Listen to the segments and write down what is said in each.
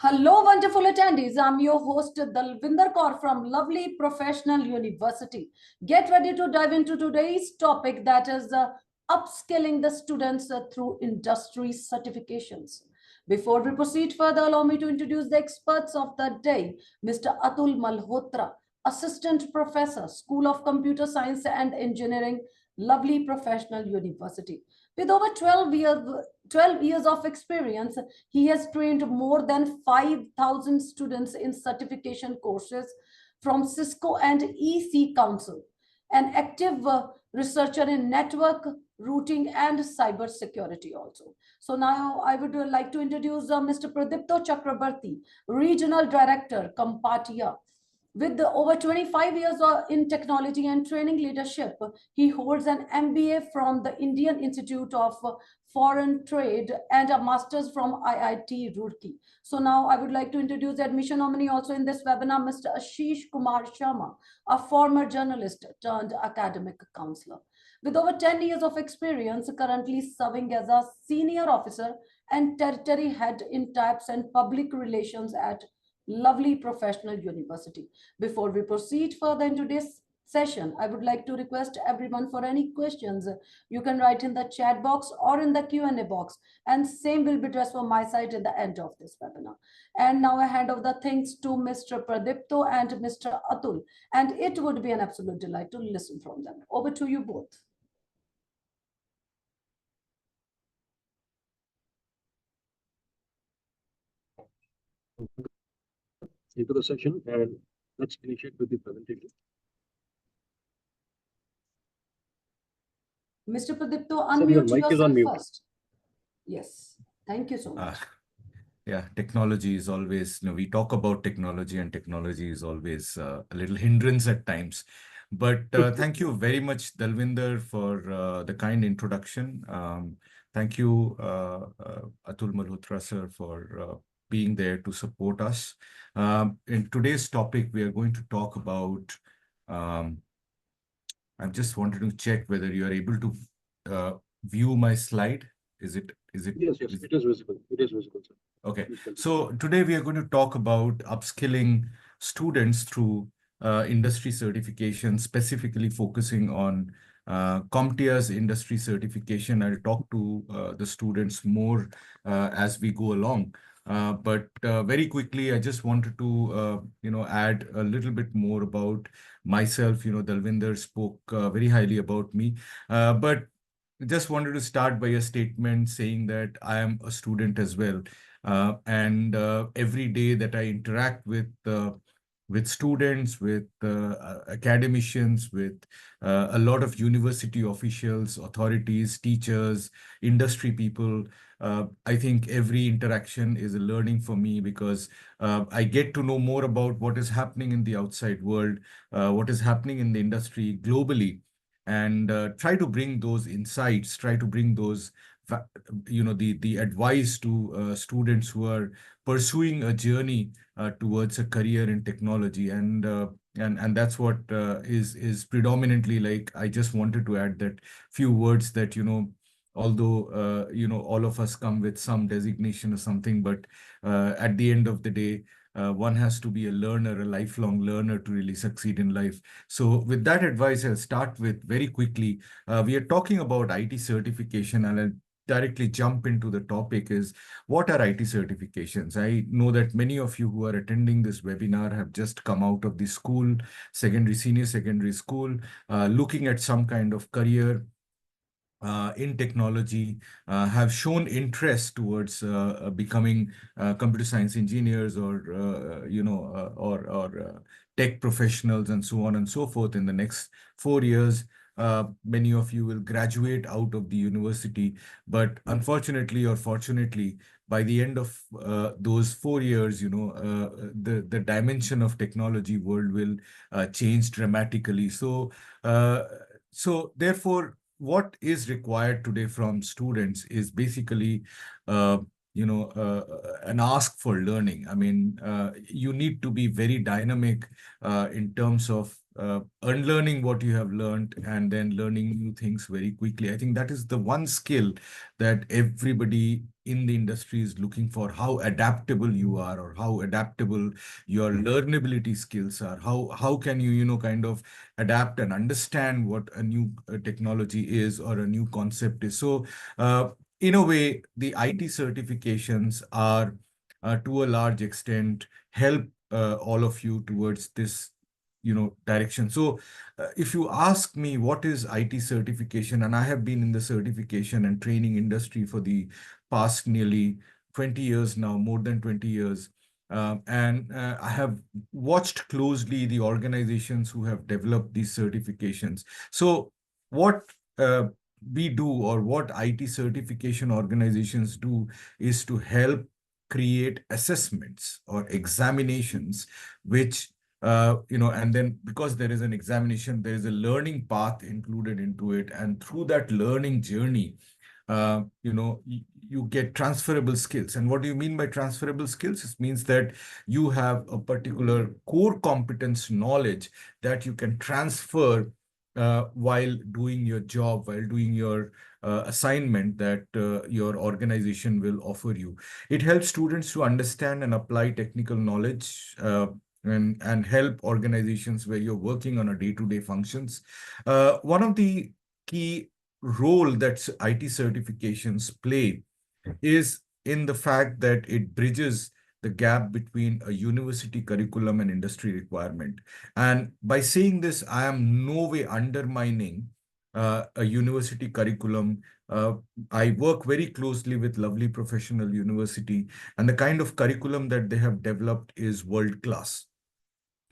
Hello, wonderful attendees. I'm your host, Dalvinder Kaur from Lovely Professional University. Get ready to dive into today's topic, that is upskilling the students through industry certifications. Before we proceed further, allow me to introduce the experts of the day, Mr. Atul Malhotra, Assistant Professor, School of Computer Science and Engineering, Lovely Professional University. With over 12 years of experience, he has trained more than 5,000 students in certification courses from Cisco and EC Council, an active researcher in network routing and cyber security also. So now I would like to introduce Mr. Pradipto Chakrabarti, Regional Director, Kampatia. With over 25 years in technology and training leadership, he holds an MBA from the Indian Institute of Foreign Trade and a master's from IIT Roorkee. So now I would like to introduce the admission nominee also in this webinar, Mr. Ashish Kumar Sharma, a former journalist turned academic counselor. With over 10 years of experience, currently serving as a senior officer and territory head in types and public relations at Lovely Professional University. Before we proceed further into this session, I would like to request everyone for any questions. You can write in the chat box or in the Q&A box, and same will be addressed from my side at the end of this webinar. And now I hand over the things to Mr. Pradipto and Mr. Atul, and it would be an absolute delight to listen from them. Over to you both. Into the session, and let's initiate with the presentation. Mr. Pradipto, unmute yourself first. Yes, thank you so much. Yeah, technology is always, we talk about technology, and technology is always a little hindrance at times. But thank you very much, Dalvinder, for the kind introduction. Thank you, Atul Malhotra, sir, for being there to support us. In today's topic, we are going to talk about, I just wanted to check whether you are able to view my slide. Is it? Yes, it is visible. It is visible, sir. Okay. So today we are going to talk about upskilling students through industry certification, specifically focusing on CompTIA's industry certification. I'll talk to the students more as we go along. But very quickly, I just wanted to, add a little bit more about myself. Dalvinder spoke very highly about me, but just wanted to start by a statement saying that I am a student as well. And every day that I interact with students, with academicians, with a lot of university officials, authorities, teachers, industry people, I think every interaction is a learning for me, because I get to know more about what is happening in the outside world, what is happening in the industry globally, and try to bring those insights, try to bring those, the advice to students who are pursuing a journey towards a career in technology. And that's what is predominantly, like, I just wanted to add that few words that, although, all of us come with some designation or something, but at the end of the day, one has to be a learner, a lifelong learner, to really succeed in life. So with that advice, I'll start with very quickly. We are talking about IT certification, and I'll directly jump into the topic is, what are IT certifications? I know that many of you who are attending this webinar have just come out of the school, senior secondary school, looking at some kind of career in technology, have shown interest towards becoming computer science engineers, or tech professionals, and so on and so forth. In the next 4 years, many of you will graduate out of the university, but unfortunately or fortunately, by the end of those 4 years, the dimension of technology world will change dramatically. So therefore, what is required today from students is basically, an ask for learning. I mean, you need to be very dynamic in terms of unlearning what you have learned and then learning new things very quickly. I think that is the one skill that everybody in the industry is looking for, how adaptable you are, or how adaptable your learnability skills are. How can you, kind of adapt and understand what a new technology is or a new concept is. So in a way, the IT certifications are to a large extent help all of you towards this direction. So if you ask me what is IT certification, and I have been in the certification and training industry for the past nearly 20 years now, more than 20 years. And I have watched closely the organizations who have developed these certifications. So what we do, or what IT certification organizations do, is to help create assessments or examinations, which and then because there is an examination, there is a learning path included into it. And through that learning journey, you get transferable skills. And what do you mean by transferable skills? It means that you have a particular core competence knowledge that you can transfer while doing your job, while doing your assignment that your organization will offer you. It helps students to understand and apply technical knowledge and help organizations where you're working on a day-to-day functions. One of the key role that IT certifications play is in the fact that it bridges the gap between a university curriculum and industry requirement. And by saying this, I am no way undermining a university curriculum. I work very closely with Lovely Professional University, and the kind of curriculum that they have developed is world class.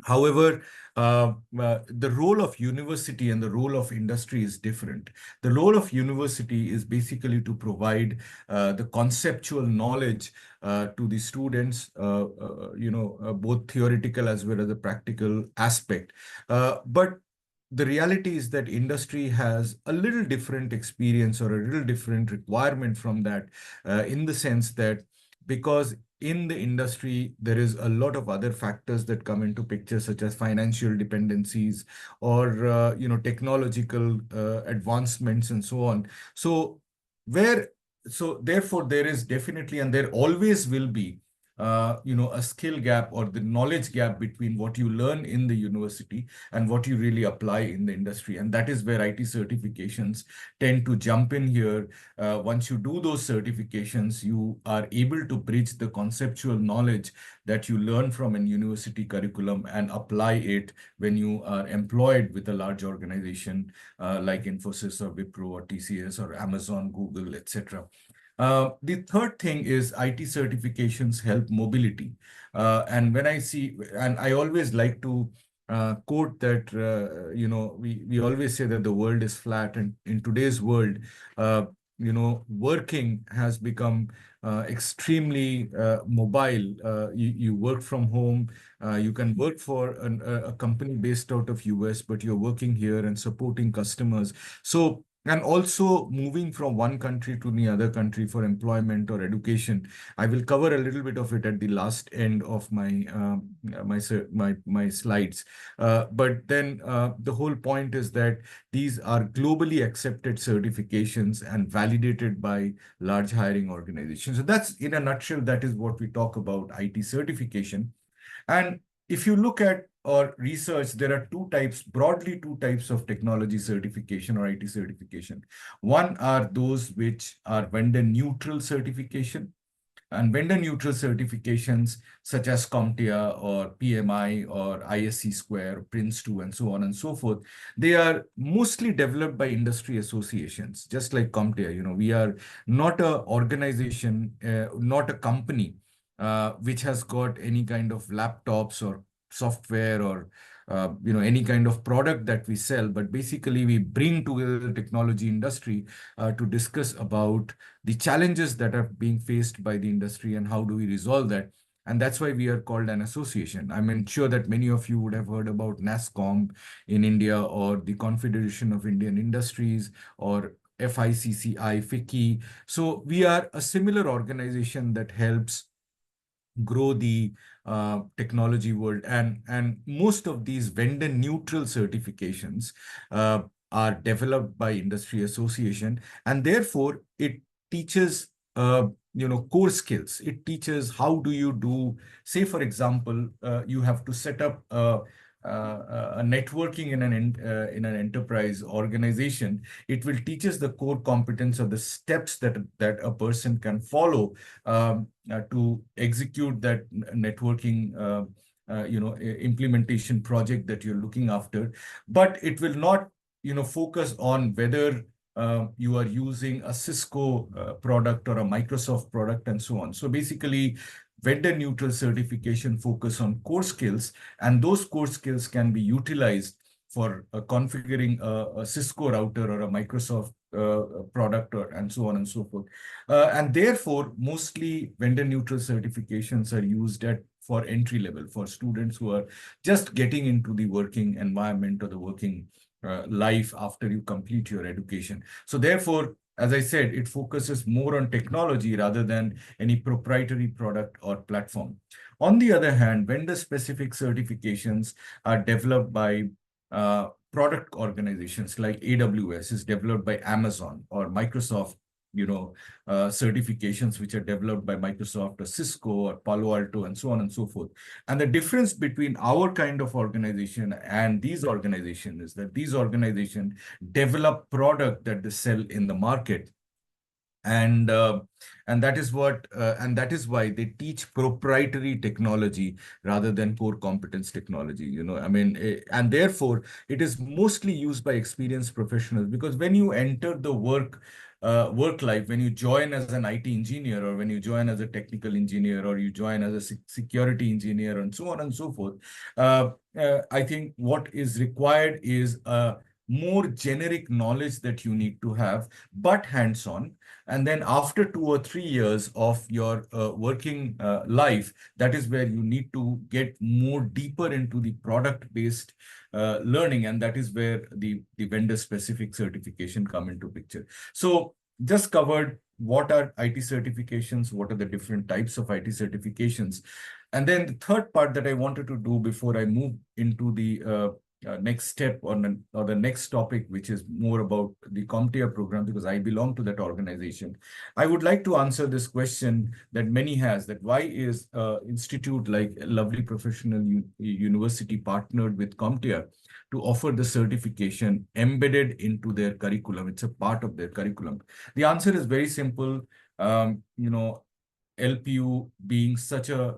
However, the role of university and the role of industry is different. The role of university is basically to provide the conceptual knowledge to the students, both theoretical as well as the practical aspect. But the reality is that industry has a little different experience or a little different requirement from that, in the sense that because in the industry, there is a lot of other factors that come into picture, such as financial dependencies or technological advancements and so on. So therefore, there is definitely, and there always will be, a skill gap or the knowledge gap between what you learn in the university and what you really apply in the industry. And that is where IT certifications tend to jump in here. Once you do those certifications, you are able to bridge the conceptual knowledge that you learn from an university curriculum and apply it when you are employed with a large organization like Infosys or Wipro or TCS or Amazon, Google, etc. The third thing is IT certifications help mobility. And when I see, and I always like to quote that, we always say that the world is flat. And in today's world, working has become extremely mobile. You work from home. You can work for a company based out of US, but you're working here and supporting customers. So, and also moving from one country to the other country for employment or education. I will cover a little bit of it at the last end of my slides. But then the whole point is that these are globally accepted certifications and validated by large hiring organizations. So that's, in a nutshell, that is what we talk about IT certification. And if you look at or research, there are broadly two types of technology certification or IT certification. One are those which are vendor neutral certification. And vendor neutral certifications such as CompTIA or PMI or ISC Square, Prince2, and so on and so forth, they are mostly developed by industry associations, just like CompTIA. We are not an organization, not a company which has got any kind of laptops or software or any kind of product that we sell, but basically we bring together the technology industry to discuss about the challenges that are being faced by the industry and how do we resolve that. And that's why we are called an association. I'm sure that many of you would have heard about NASSCOM in India, or the Confederation of Indian Industries, or FICCI, FICCI. So we are a similar organization that helps grow the technology world. And most of these vendor neutral certifications are developed by industry association, and therefore it teaches core skills. It teaches how do you do, say, for example, you have to set up a networking in an enterprise organization. It will teach us the core competence of the steps that a person can follow to execute that networking implementation project that you're looking after. But it will not focus on whether you are using a Cisco product or a Microsoft product and so on. So basically, vendor neutral certification focus on core skills, and those core skills can be utilized for configuring a Cisco router or a Microsoft product and so on and so forth. And therefore, mostly vendor neutral certifications are used for entry level, for students who are just getting into the working environment or the working life after you complete your education. So therefore, as I said, it focuses more on technology rather than any proprietary product or platform. On the other hand, vendor-specific certifications are developed by product organizations like AWS is developed by Amazon, or Microsoft certifications which are developed by Microsoft or Cisco or Palo Alto and so on and so forth. And the difference between our kind of organization and these organizations is that these organizations develop product that they sell in the market. And that is why they teach proprietary technology rather than core competence technology. And therefore it is mostly used by experienced professionals, because when you enter the work life, when you join as an IT engineer, or when you join as a technical engineer, or you join as a security engineer, and so on and so forth, I think what is required is more generic knowledge that you need to have, but hands-on. And then after 2 or 3 years of your working life, that is where you need to get more deeper into the product-based learning. And that is where the vendor-specific certification come into picture. So just covered what are IT certifications, what are the different types of IT certifications. And then the third part that I wanted to do before I move into the next step or the next topic, which is more about the CompTIA program, because I belong to that organization. I would like to answer this question that many has, that why is institute like Lovely Professional University partnered with CompTIA to offer the certification embedded into their curriculum? It's a part of their curriculum. The answer is very simple. LPU being such a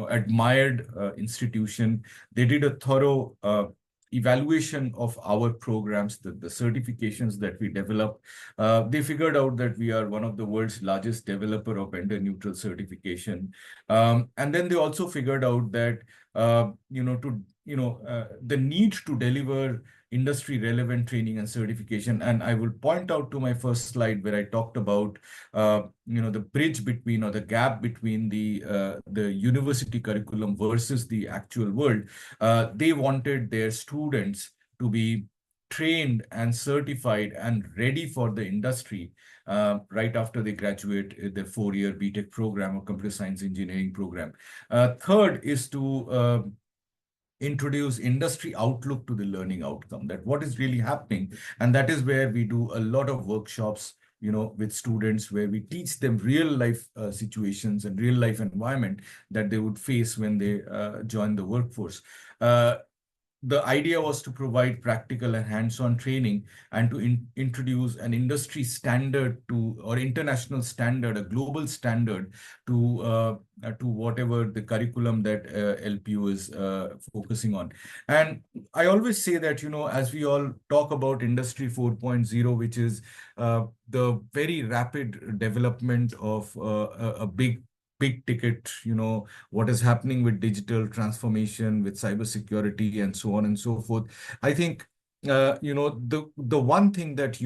admired institution, they did a thorough evaluation of our programs, the certifications that we develop. They figured out that we are one of the world's largest developer of vendor neutral certification. And then they also figured out that the need to deliver industry relevant training and certification. And I will point out to my first slide where I talked about the bridge between, or the gap between the university curriculum versus the actual world. They wanted their students to be trained and certified and ready for the industry right after they graduate their 4-year BTech program or computer science engineering program. Third is to introduce industry outlook to the learning outcome, that what is really happening. And that is where we do a lot of workshops with students, where we teach them real life situations and real life environment that they would face when they join the workforce. The idea was to provide practical and hands-on training, and to introduce an industry standard or international standard, a global standard to whatever the curriculum that LPU is focusing on. And I always say that, as we all talk about Industry 4.0, which is the very rapid development of a big ticket, what is happening with digital transformation, with cybersecurity, and so on and so forth. I think, the one thing that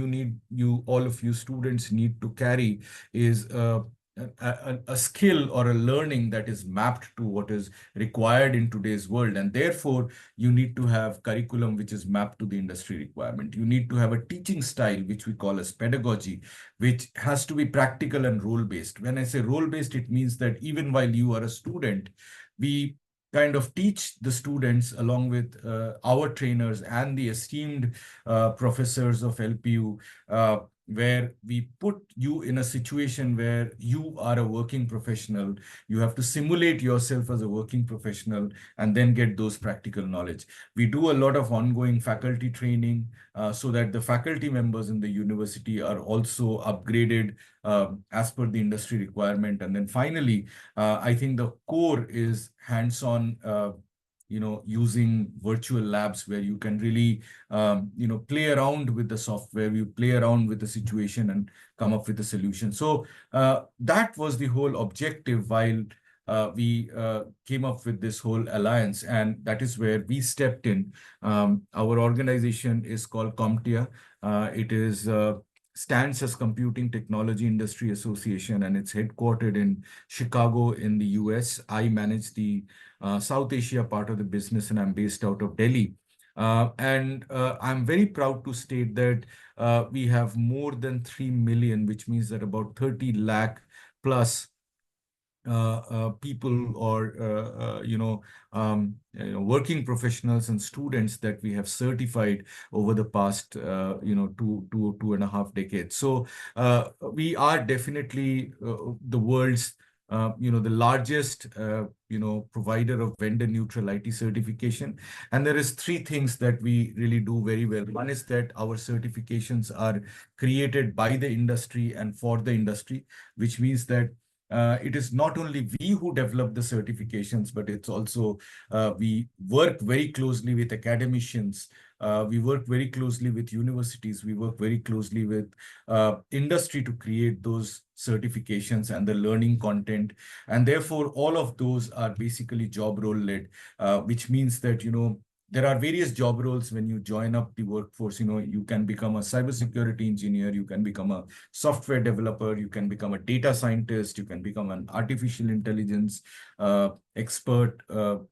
all of you students need to carry is a skill or a learning that is mapped to what is required in today's world. And therefore, you need to have curriculum which is mapped to the industry requirement. You need to have a teaching style, which we call as pedagogy, which has to be practical and role-based. When I say role-based, it means that even while you are a student, we kind of teach the students along with our trainers and the esteemed professors of LPU where we put you in a situation where you are a working professional. You have to simulate yourself as a working professional and then get those practical knowledge. We do a lot of ongoing faculty training so that the faculty members in the university are also upgraded as per the industry requirement. And then finally, I think the core is hands-on using virtual labs where you can really, play around with the software, you play around with the situation and come up with a solution. So that was the whole objective while we came up with this whole alliance, and that is where we stepped in. Our organization is called CompTIA. It is stands as Computing Technology Industry Association, and it's headquartered in Chicago in the US. I manage the South Asia part of the business, and I'm based out of Delhi. And I'm very proud to state that we have more than 3 million, which means that about 30 lakh plus people or working professionals and students that we have certified over the past two and a half decades. So we are definitely the world's the largest provider of vendor neutral IT certification. And there is three things that we really do very well. One is that our certifications are created by the industry and for the industry, which means that it is not only we who develop the certifications, but it's also we work very closely with academicians. We work very closely with universities. We work very closely with industry to create those certifications and the learning content. And therefore, all of those are basically job role led, which means that, there are various job roles when you join up the workforce. You can become a cybersecurity engineer, you can become a software developer, you can become a data scientist, you can become an artificial intelligence expert,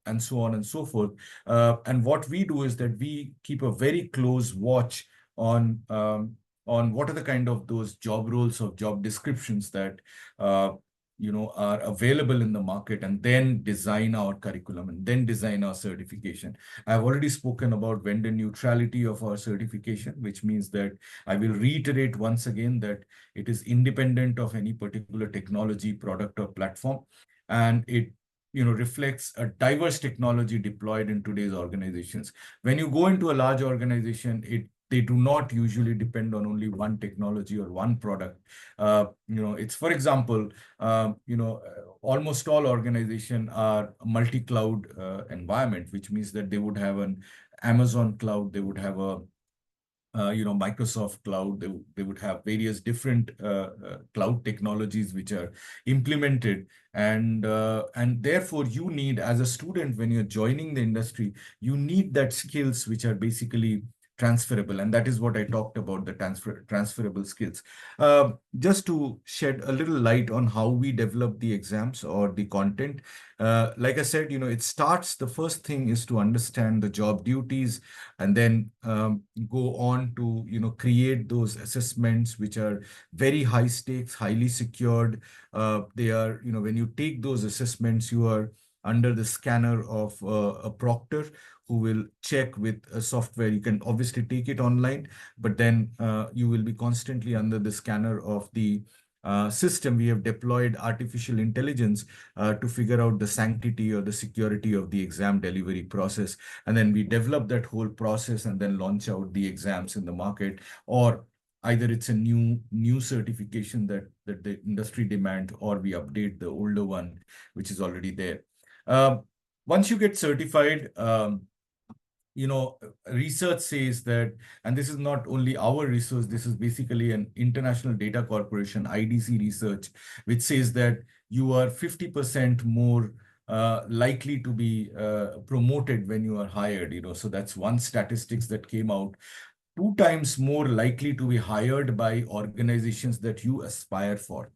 and so on and so forth. And what we do is that we keep a very close watch on what are the kind of those job roles or job descriptions that are available in the market, and then design our curriculum and then design our certification. I've already spoken about vendor neutrality of our certification, which means that I will reiterate once again that it is independent of any particular technology, product, or platform. And it reflects a diverse technology deployed in today's organizations. When you go into a large organization, they do not usually depend on only one technology or one product. It's, for example, almost all organizations are multi-cloud environment, which means that they would have an Amazon cloud, they would have a Microsoft cloud, they would have various different cloud technologies which are implemented. And therefore you need, as a student, when you're joining the industry, you need that skills which are basically transferable. And that is what I talked about, the transferable skills. Just to shed a little light on how we develop the exams or the content. Like I said, it starts, the first thing is to understand the job duties, and then go on to, create those assessments, which are very high stakes, highly secured. They are, when you take those assessments, you are under the scanner of a proctor who will check with a software. You can obviously take it online, but then you will be constantly under the scanner of the system. We have deployed artificial intelligence to figure out the sanctity or the security of the exam delivery process. And then we develop that whole process and then launch out the exams in the market, or either it's a new certification that the industry demand, or we update the older one, which is already there. Once you get certified, research says that, and this is not only our research, this is basically an International Data Corporation, IDC research, which says that you are 50% more likely to be promoted when you are hired. So that's one statistics that came out. 2 times more likely to be hired by organizations that you aspire for.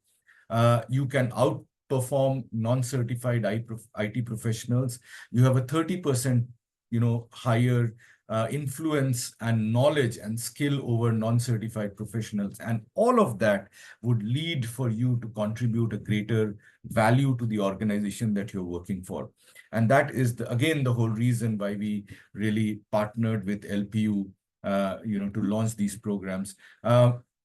You can outperform non-certified IT professionals. You have a 30% higher influence and knowledge and skill over non-certified professionals. And all of that would lead for you to contribute a greater value to the organization that you're working for. And that is, again, the whole reason why we really partnered with LPU, to launch these programs.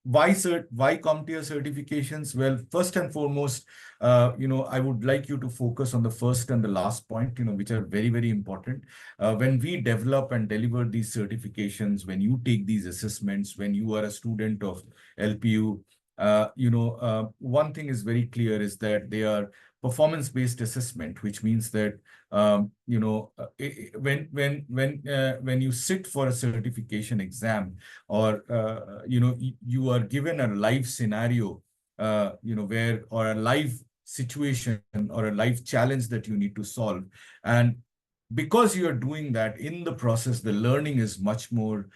why CompTIA certifications? Well, first and foremost, I would like you to focus on the first and the last point, which are very, very important. When we develop and deliver these certifications, when you take these assessments, when you are a student of LPU, one thing is very clear is that they are performance-based assessment, which means that when you sit for a certification exam, or you are given a live scenario, where, or a live situation or a live challenge that you need to solve, and because you are doing that, in the process the learning is much more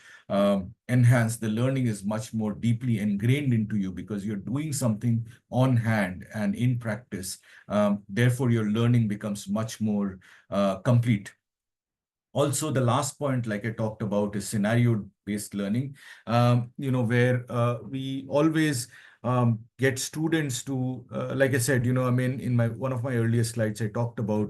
enhanced. The learning is much more deeply ingrained into you because you're doing something on hand and in practice. Therefore your learning becomes much more complete. Also, the last point, like I talked about, is scenario-based learning, where we always get students to, like I said, in one of my earlier slides, I talked about,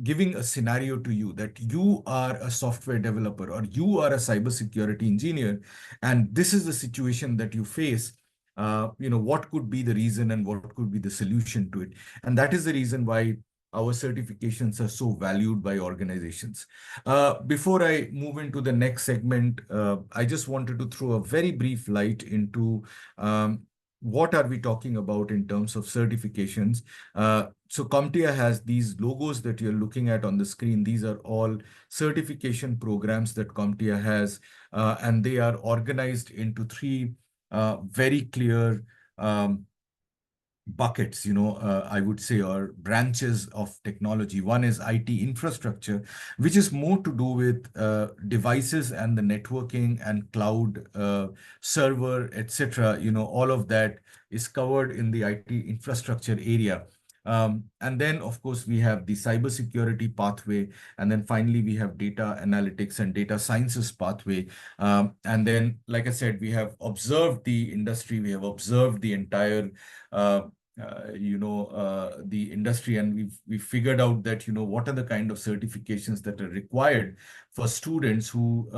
giving a scenario to you that you are a software developer or you are a cybersecurity engineer, and this is the situation that you face. What could be the reason and what could be the solution to it? And that is the reason why our certifications are so valued by organizations. Before I move into the next segment, I just wanted to throw a very brief light into what are we talking about in terms of certifications. So CompTIA has these logos that you're looking at on the screen. These are all certification programs that CompTIA has, and they are organized into three very clear buckets, I would say, or branches of technology. One is IT infrastructure, which is more to do with devices and the networking and cloud, server, etc. All of that is covered in the IT infrastructure area. And then, of course, we have the cybersecurity pathway. And then finally, we have data analytics and data sciences pathway. And then, like I said, we have observed the industry, we have observed the entire the industry, and we figured out that what are the kind of certifications that are required for students who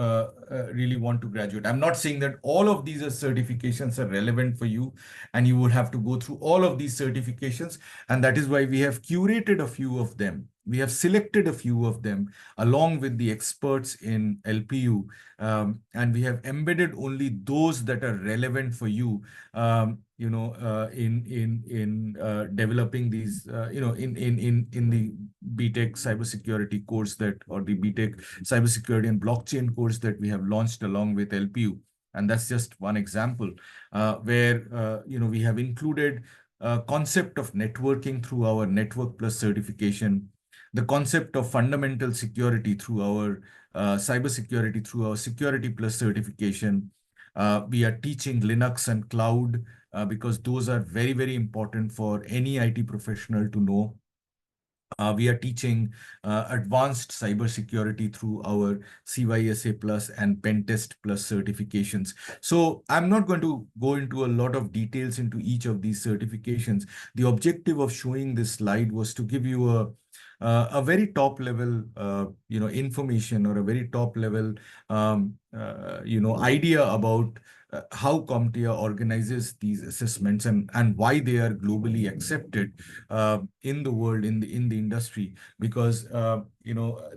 really want to graduate. I'm not saying that all of these certifications are relevant for you and you would have to go through all of these certifications, and that is why we have curated a few of them. We have selected a few of them along with the experts in LPU, and we have embedded only those that are relevant for you, in developing these, in the BTech cybersecurity course that, or the BTech cybersecurity and blockchain course that we have launched along with LPU. And that's just one example, where, we have included concept of networking through our Network Plus certification, the concept of fundamental security through our cybersecurity through our Security Plus certification. We are teaching Linux and cloud because those are very, very important for any IT professional to know. We are teaching advanced cybersecurity through our CYSA Plus and Pentest Plus certifications. So I'm not going to go into a lot of details into each of these certifications. The objective of showing this slide was to give you a very top level, information, or a very top level, idea about how CompTIA organizes these assessments, and why they are globally accepted in the world, in the industry. Because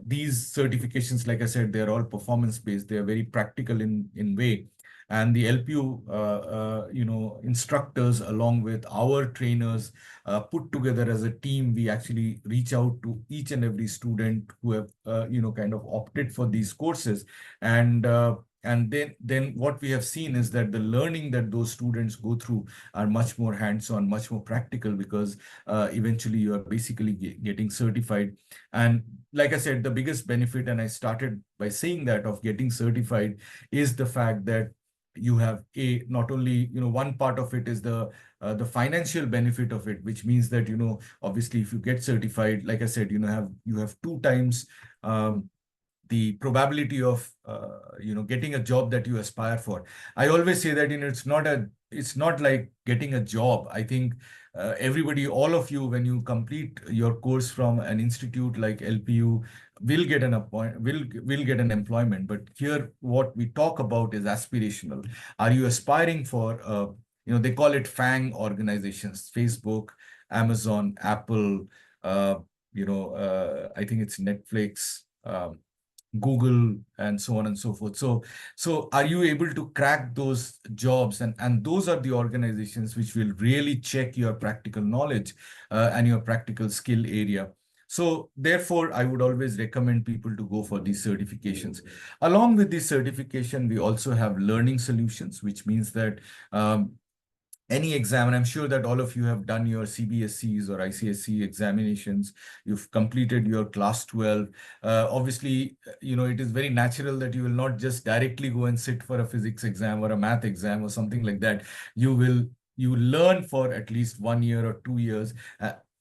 these certifications, like I said, they're all performance based. They are very practical in way. And the LPU, instructors, along with our trainers, put together as a team, we actually reach out to each and every student who have, kind of opted for these courses. And then what we have seen is that the learning that those students go through are much more hands-on, much more practical, because eventually you are basically getting certified. And like I said, the biggest benefit, and I started by saying that, of getting certified is the fact that you have not only, one part of it is the financial benefit of it, which means that, obviously if you get certified, like I said, you have 2 times the probability of getting a job that you aspire for. I always say that, it's not like getting a job. I think everybody, all of you, when you complete your course from an institute like LPU, will get an will get an employment. But here, what we talk about is aspirational. Are you aspiring for, they call it FANG organizations: Facebook, Amazon, Apple, I think it's Netflix, Google, and so on and so forth. So are you able to crack those jobs? And those are the organizations which will really check your practical knowledge and your practical skill area. So therefore, I would always recommend people to go for these certifications. Along with this certification, we also have learning solutions, which means that any exam, and I'm sure that all of you have done your CBSCs or ICSE examinations, you've completed your class 12. Obviously, it is very natural that you will not just directly go and sit for a physics exam or a math exam or something like that. You learn for at least 1 year or 2 years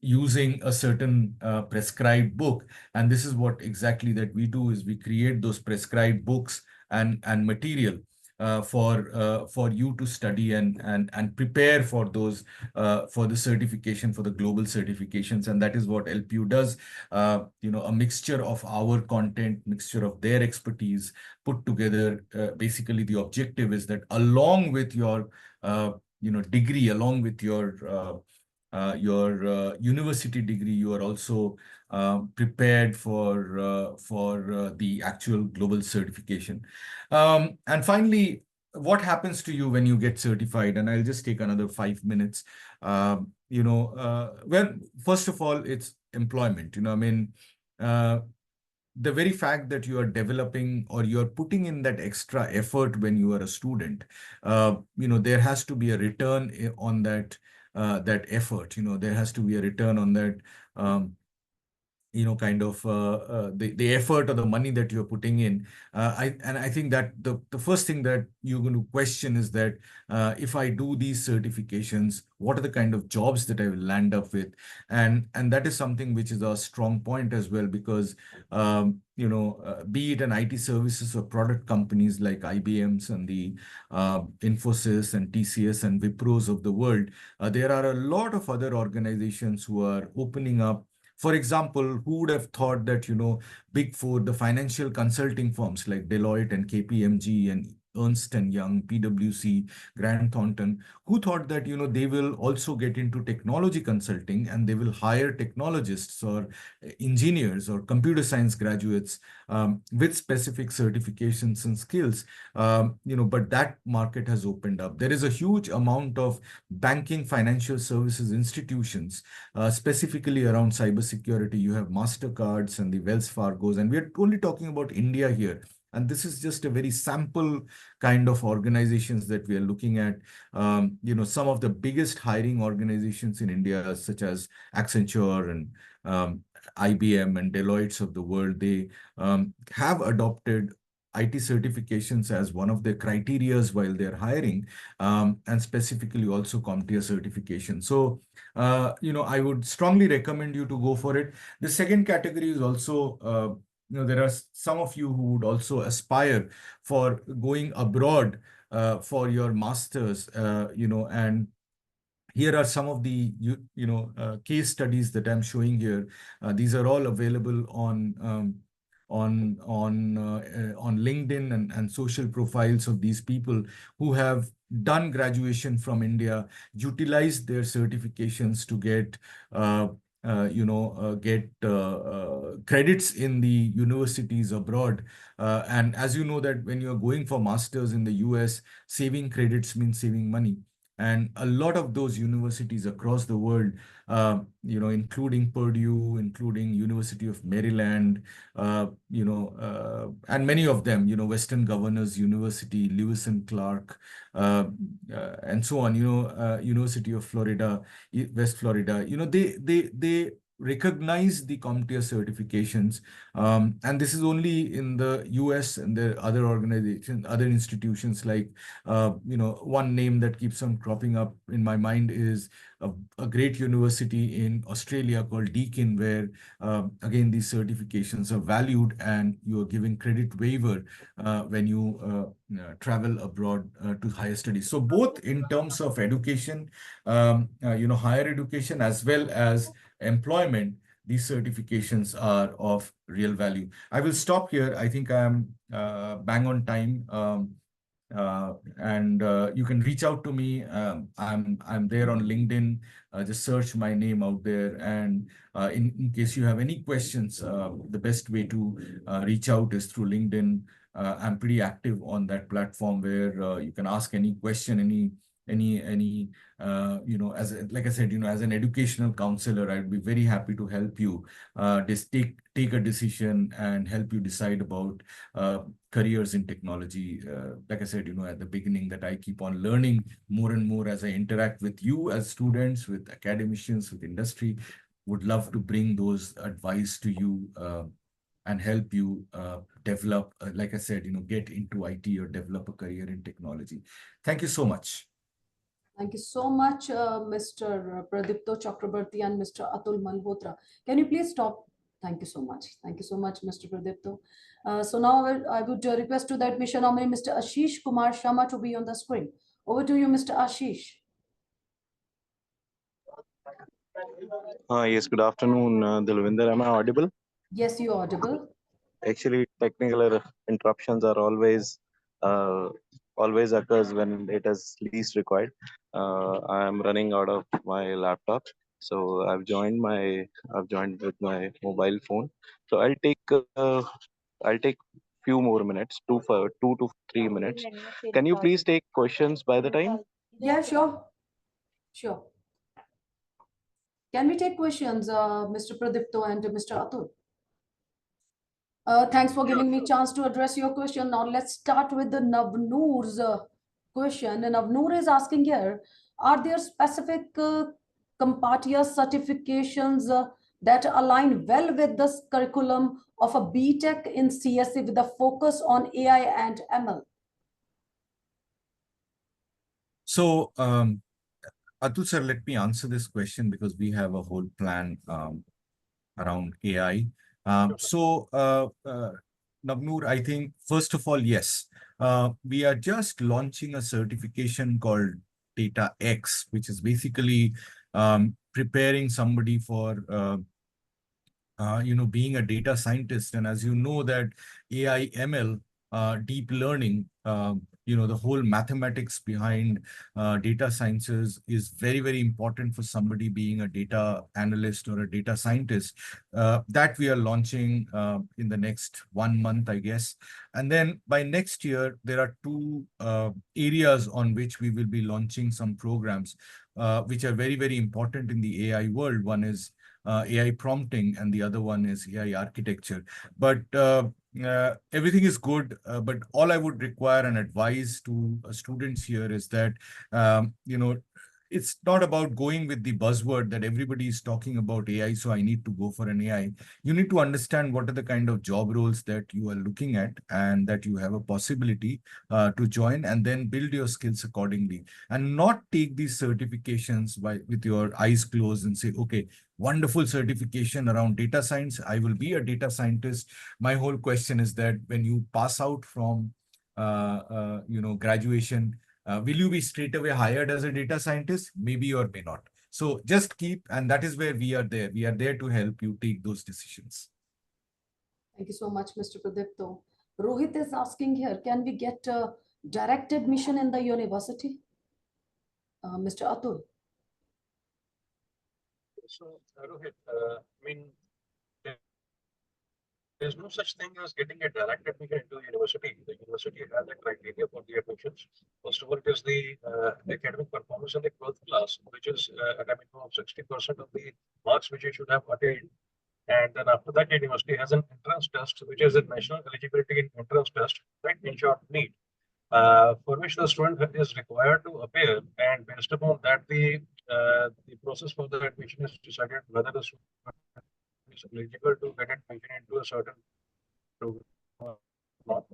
using a certain prescribed book. And this is what exactly that we do, is we create those prescribed books and material for you to study and prepare for those for the certification, for the global certifications. And that is what LPU does. A mixture of our content, mixture of their expertise put together. Basically, the objective is that along with your degree, along with your university degree, you are also prepared for the actual global certification. And finally, what happens to you when you get certified? And I'll just take another 5 minutes. Well, first of all, it's employment. The very fact that you are developing or you're putting in that extra effort when you are a student, there has to be a return on that effort. There has to be a return on that, the effort or the money that you're putting in. I think that the first thing that you're going to question is that if I do these certifications, what are the kind of jobs that I will land up with? And that is something which is a strong point as well, because be it an IT services or product companies like IBMs and the Infosys and TCS and Wipros of the world, there are a lot of other organizations who are opening up. For example, who would have thought that, Big Four, the financial consulting firms like Deloitte and KPMG and Ernst and Young, PwC, Grant Thornton, who thought that, they will also get into technology consulting and they will hire technologists or engineers or computer science graduates with specific certifications and skills. But that market has opened up. There is a huge amount of banking, financial services institutions, specifically around cybersecurity. You have MasterCards and the Wells Fargos, and we're only talking about India here. And this is just a very sample kind of organizations that we are looking at. Some of the biggest hiring organizations in India, such as Accenture and IBM and Deloitte's of the world, they have adopted IT certifications as one of their criterias while they're hiring, and specifically also CompTIA certification. So, I would strongly recommend you to go for it. The second category is also, there are some of you who would also aspire for going abroad for your masters, and here are some of the case studies that I'm showing here. These are all available on LinkedIn and social profiles of these people who have done graduation from India, utilized their certifications to get credits in the universities abroad. And as you know that when you're going for masters in the US, saving credits means saving money. And a lot of those universities across the world, including Purdue, including University of Maryland, and many of them, Western Governors University, Lewis and Clark, and so on, University of Florida, West Florida, they recognize the CompTIA certifications. And this is only in the US, and there are other organizations, other institutions like, one name that keeps on cropping up in my mind is a great university in Australia called Deakin, where again, these certifications are valued and you are given credit waiver when you travel abroad to higher studies. So both in terms of education, higher education, as well as employment, these certifications are of real value. I will stop here. I think I am bang on time. And you can reach out to me. I'm there on LinkedIn. Just search my name out there. And in case you have any questions, the best way to reach out is through LinkedIn. I'm pretty active on that platform where you can ask any question, like I said, as an educational counselor, I'd be very happy to help you just take a decision and help you decide about careers in technology. Like I said, at the beginning, that I keep on learning more and more as I interact with you as students, with academicians, with industry. Would love to bring those advice to you and help you develop, like I said, get into IT or develop a career in technology. Thank you so much. Thank you so much, Mr. Pradipto Chakrabarti and Mr. Atul Malhotra. Can you please stop? Thank you so much. Thank you so much, Mr. Pradipto. So now I would request to the admission nominee, Mr. Ashish Kumar Sharma, to be on the screen. Over to you, Mr. Ashish. Yes, good afternoon, Dalvinder. Am I audible? Yes, you're audible. Actually, technical interruptions are always occurs when it is least required. I am running out of my laptop, so I've joined with my mobile phone. So I'll take few more minutes, 2 to 3 minutes. Can you please take questions by the time? Yeah, sure. Sure. Can we take questions, Mr. Pradipto and Mr. Atul? Thanks for giving me a chance to address your question. Now let's start with the Navnoor's question. And Navnoor is asking here, are there specific CompTIA certifications that align well with this curriculum of a BTech in CSE with a focus on AI and ML? So, Atul sir, let me answer this question because we have a whole plan around AI. Navnoor, I think, first of all, yes, we are just launching a certification called Data X, which is basically preparing somebody for being a data scientist. And as you know that AI, ML, deep learning, the whole mathematics behind data sciences is very, very important for somebody being a data analyst or a data scientist. That we are launching in the next 1 month, I guess. And then by next year, there are two areas on which we will be launching some programs, which are very, very important in the AI world. One is AI prompting, and the other one is AI architecture. But everything is good, but all I would require and advise to students here is that, it's not about going with the buzzword that everybody is talking about AI, so I need to go for an AI. You need to understand what are the kind of job roles that you are looking at and that you have a possibility to join, and then build your skills accordingly, and not take these certifications with your eyes closed and say, okay, wonderful certification around data science, I will be a data scientist. My whole question is that when you pass out from graduation, will you be straight away hired as a data scientist? Maybe or may not. So just keep, and that is where we are there. We are there to help you take those decisions. Thank you so much, Mr. Pradipto. Rohit is asking here, can we get direct admission in the university? Mr. Atul. So, Rohit, there's no such thing as getting a direct admission into the university. The university has a criteria for the admissions. First of all, it is the academic performance in the 12th class, which is at a minimum of 60% of the marks which you should have attained. And then after that, the university has an entrance test, which is a national eligibility entrance test, right? In short, NEET, for which the student is required to appear, and based upon that, the process for the admission is decided whether the student is eligible to get admission into a certain program or not.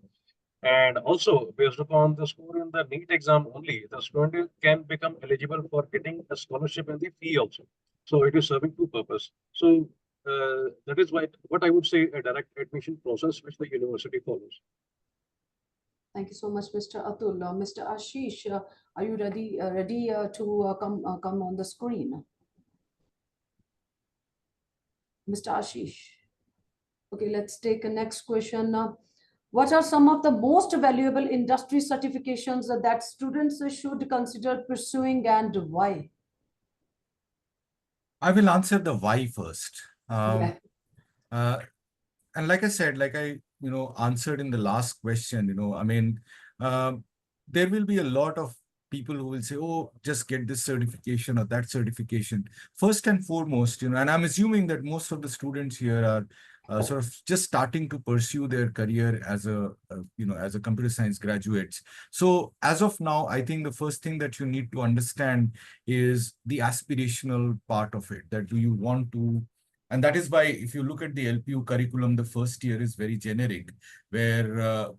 And also, based upon the score in the NEET exam only, the student can become eligible for getting a scholarship in the fee also. So it is serving two purpose. So that is why what I would say a direct admission process which the university follows. Thank you so much, Mr. Atul. Mr. Ashish, are you ready to come on the screen? Mr. Ashish. Okay, let's take a next question. What are some of the most valuable industry certifications that students should consider pursuing and why? I will answer the why first. Yeah. Uh, and like I said, like I answered in the last question, I mean, there will be a lot of people who will say, oh, just get this certification or that certification. First and foremost, and I'm assuming that most of the students here are sort of just starting to pursue their career as as a computer science graduates. So as of now, I think the first thing that you need to understand is the aspirational part of it, that do you want to. And that is why, if you look at the LPU curriculum, the first year is very generic, where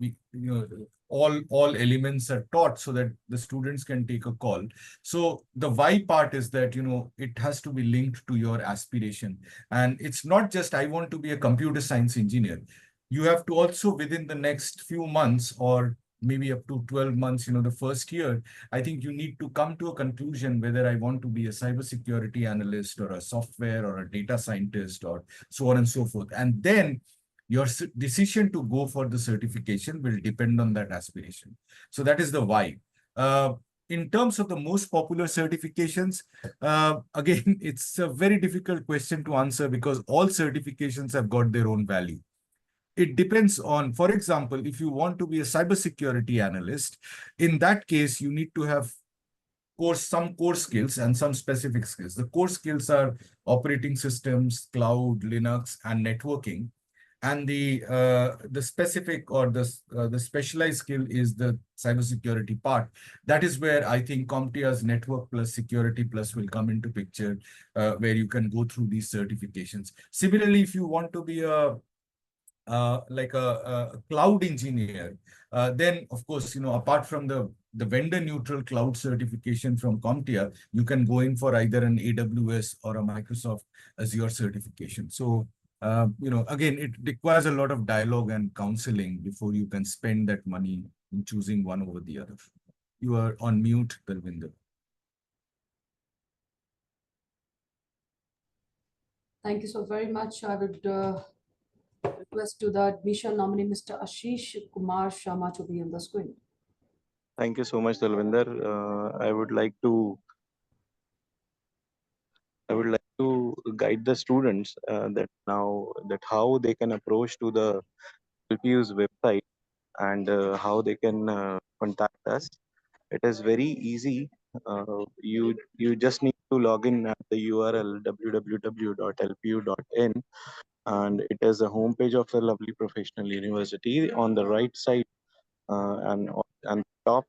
all elements are taught so that the students can take a call. So the why part is that it has to be linked to your aspiration, and it's not just I want to be a computer science engineer. You have to also, within the next few months or maybe up to 12 months, the first year, I think you need to come to a conclusion whether I want to be a cybersecurity analyst or a software or a data scientist or so on and so forth. And then your decision to go for the certification will depend on that aspiration. So that is the why. In terms of the most popular certifications, again, it's a very difficult question to answer because all certifications have got their own value. It depends on, for example, if you want to be a cybersecurity analyst, in that case, you need to have some core skills and some specific skills. The core skills are operating systems, cloud, Linux, and networking. And the specific or the specialized skill is the cybersecurity part. That is where I think CompTIA's Network Plus Security Plus will come into picture, where you can go through these certifications. Similarly, if you want to be like a cloud engineer, then of course, apart from the vendor neutral cloud certification from CompTIA, you can go in for either an AWS or a Microsoft Azure certification. So, again, it requires a lot of dialogue and counseling before you can spend that money in choosing one over the other. You are on mute, Dalvinder. Thank you so very much. I would request to the admission nominee, Mr. Ashish Kumar Sharma, to be on the screen. Thank you so much, Dalvinder. I would like to guide the students that how they can approach to the LPU's website and how they can contact us. It is very easy. You just need to log in at the URL www.lpu.in, and it is the homepage of the lovely professional university. On the right side and top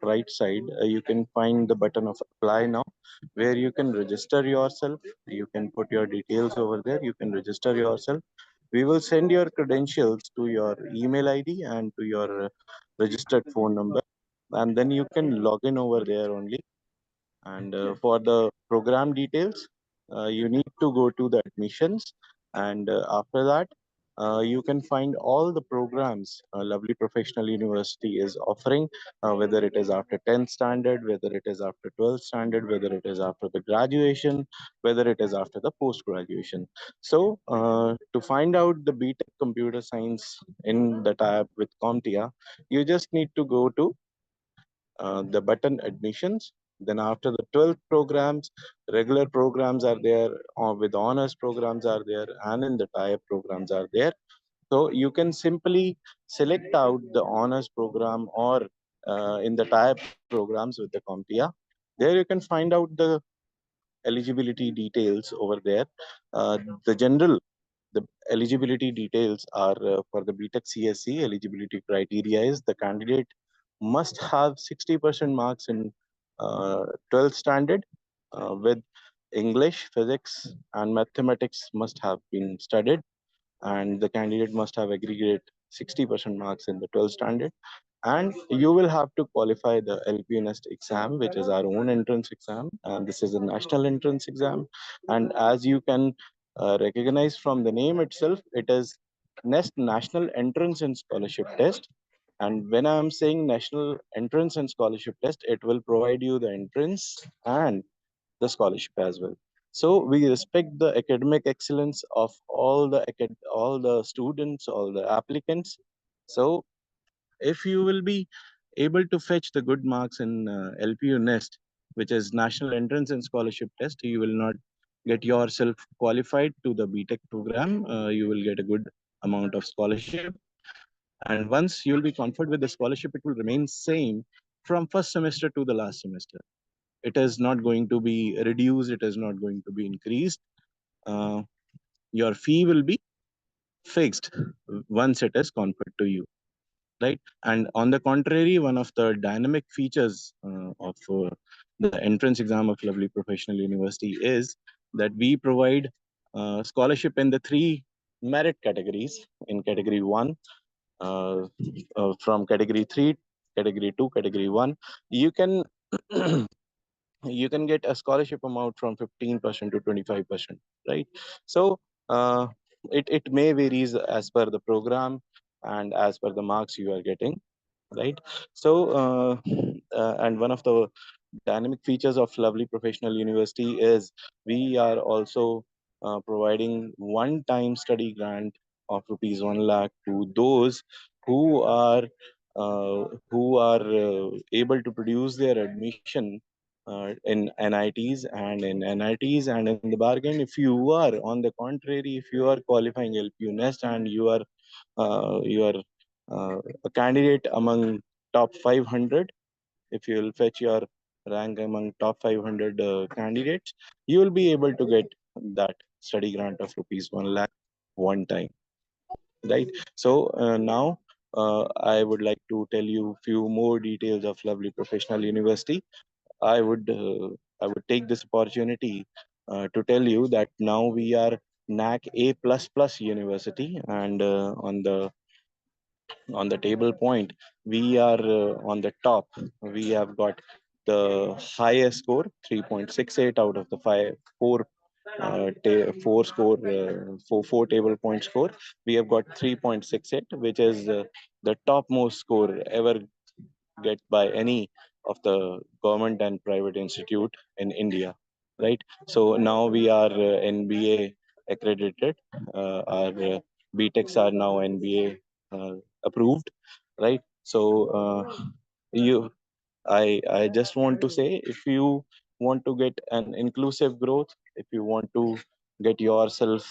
right side, you can find the button of apply now, where you can register yourself. You can put your details over there. You can register yourself. We will send your credentials to your email ID and to your registered phone number, and then you can log in over there only. And for the program details, you need to go to the admissions, and after that, you can find all the programs Lovely Professional University is offering, whether it is after 10th standard, whether it is after 12th standard, whether it is after the graduation, whether it is after the post graduation. So, to find out the BTech Computer Science in the tab with CompTIA, you just need to go to the button admissions. Then after the 12th programs, regular programs are there, or with honors programs are there, and in the tie-up programs are there. So you can simply select out the honors program or in the tie-up programs with the CompTIA. There you can find out the eligibility details over there. The general the eligibility details are for the BTech CSC. Eligibility criteria is the candidate must have 60% marks in 12th standard with English, physics, and mathematics must have been studied, and the candidate must have aggregate 60% marks in the 12th standard. And you will have to qualify the LPU Nest exam, which is our own entrance exam, and this is a national entrance exam. And as you can recognize from the name itself, it is Nest National Entrance and Scholarship Test. And when I'm saying National Entrance and Scholarship Test, it will provide you the entrance and the scholarship as well. So we respect the academic excellence of all the students, all the applicants. So if you will be able to fetch the good marks in LPU Nest, which is National Entrance and Scholarship Test, you will not get yourself qualified to the BTech program. You will get a good amount of scholarship. And once you will be conferred with the scholarship, it will remain same from first semester to the last semester. It is not going to be reduced. It is not going to be increased. Uh, your fee will be fixed once it is conferred to you, right? And on the contrary, one of the dynamic features of the entrance exam of Lovely Professional University is that we provide scholarship in the three merit categories. In category one, from category 3, category 2, category 1, you can you can get a scholarship amount from 15% to 25%, right? So it may varies as per the program and as per the marks you are getting, right? So and one of the dynamic features of Lovely Professional University is we are also providing one-time study grant of rupees 1 lakh to those who are able to produce their admission in NITs and in NITs, and in the bargain, if you are on the contrary, if you are qualifying LPU Nest and you are a candidate among top 500, if you will fetch your rank among top 500 candidates, you will be able to get that study grant of rupees 1 lakh one time, right? So now I would like to tell you few more details of Lovely Professional University. I would take this opportunity to tell you that now we are NAC A++ university, and on the table point, we are on the top. We have got the highest score, 3.68 out of the four table point score. We have got 3.68, which is the topmost score ever get by any of the government and private institute in India, right? So now we are NBA accredited. Our BTechs are now NBA approved, right? So you, I just want to say, if you want to get an inclusive growth, if you want to get yourself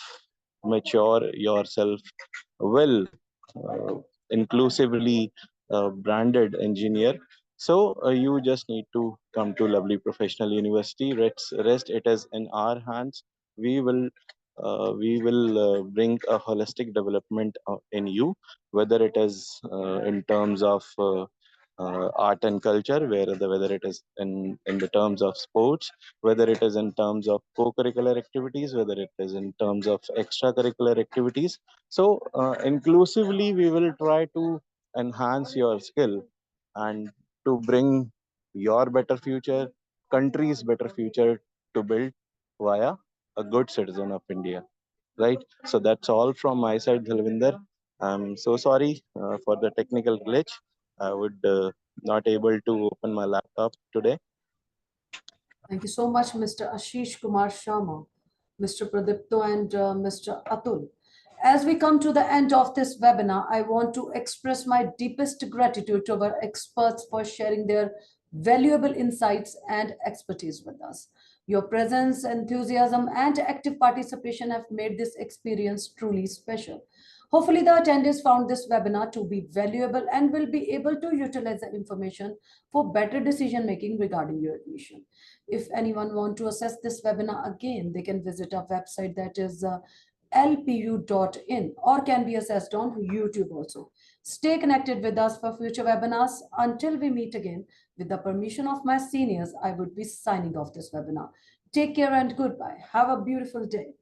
mature, yourself well inclusively branded engineer, so you just need to come to Lovely Professional University. Rest it is in our hands. We will bring a holistic development in you, whether it is in terms of art and culture, whether it is in the terms of sports, whether it is in terms of co-curricular activities, whether it is in terms of extracurricular activities. So inclusively, we will try to enhance your skill and to bring your better future, country's better future, to build via a good citizen of India, right? So that's all from my side, Dhalvinder. I'm so sorry for the technical glitch. I would not able to open my laptop today. Thank you so much, Mr. Ashish Kumar Sharma, Mr. Pradipto, and Mr. Atul. As we come to the end of this webinar, I want to express my deepest gratitude to our experts for sharing their valuable insights and expertise with us. Your presence, enthusiasm, and active participation have made this experience truly special. Hopefully, the attendees found this webinar to be valuable and will be able to utilize the information for better decision making regarding your admission. If anyone want to access this webinar again, they can visit our website, that is lpu.in or can be accessed on YouTube also. Stay connected with us for future webinars. Until we meet again, with the permission of my seniors, I would be signing off this webinar. Take care and goodbye. Have a beautiful day.